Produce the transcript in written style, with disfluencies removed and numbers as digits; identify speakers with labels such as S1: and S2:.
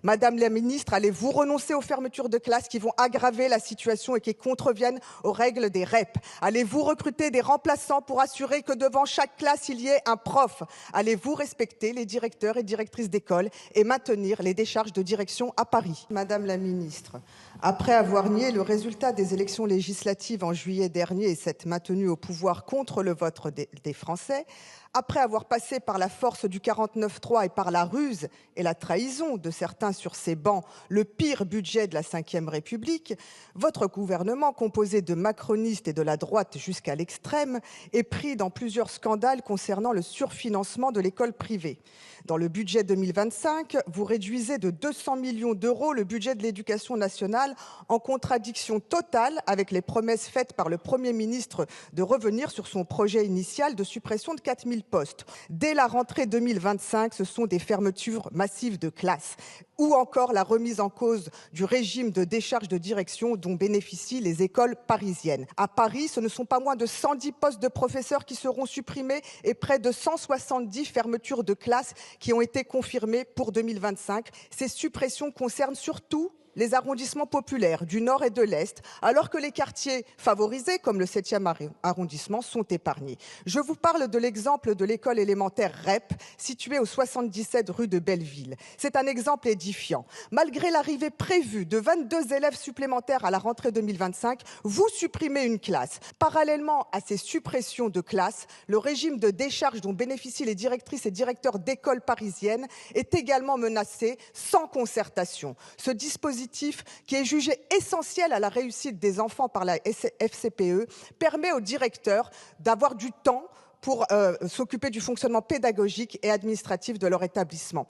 S1: Madame la ministre, allez-vous renoncer aux fermetures de classes qui vont aggraver la situation et qui contreviennent aux règles des REP? Allez-vous recruter des remplaçants pour assurer que devant chaque classe, il y ait un prof? Allez-vous respecter les directeurs et directrices d'école et maintenir les décharges de direction à Paris? Madame la ministre, après avoir nié le résultat des élections législatives en juillet dernier et s'être maintenue au pouvoir contre le vote des Français, après avoir passé par la force du 49-3 et par la ruse et la trahison de certains sur ces bancs le pire budget de la Ve République, votre gouvernement, composé de macronistes et de la droite jusqu'à l'extrême, est pris dans plusieurs scandales concernant le surfinancement de l'école privée. Dans le budget 2025, vous réduisez de 200 millions d'euros le budget de l'éducation nationale, en contradiction totale avec les promesses faites par le Premier ministre de revenir sur son projet initial de suppression de 4 000 postes. Dès la rentrée 2025, ce sont des fermetures massives de classes ou encore la remise en cause du régime de décharge de direction dont bénéficient les écoles parisiennes. À Paris, ce ne sont pas moins de 110 postes de professeurs qui seront supprimés et près de 170 fermetures de classes qui ont été confirmées pour 2025. Ces suppressions concernent surtout les arrondissements populaires du Nord et de l'Est, alors que les quartiers favorisés, comme le 7e arrondissement, sont épargnés. Je vous parle de l'exemple de l'école élémentaire REP, située au 77 rue de Belleville. C'est un exemple édifiant. Malgré l'arrivée prévue de 22 élèves supplémentaires à la rentrée 2025, vous supprimez une classe. Parallèlement à ces suppressions de classes, le régime de décharge dont bénéficient les directrices et directeurs d'écoles parisiennes est également menacé sans concertation. Ce dispositif, qui est jugé essentiel à la réussite des enfants par la FCPE, permet aux directeurs d'avoir du temps pour s'occuper du fonctionnement pédagogique et administratif de leur établissement.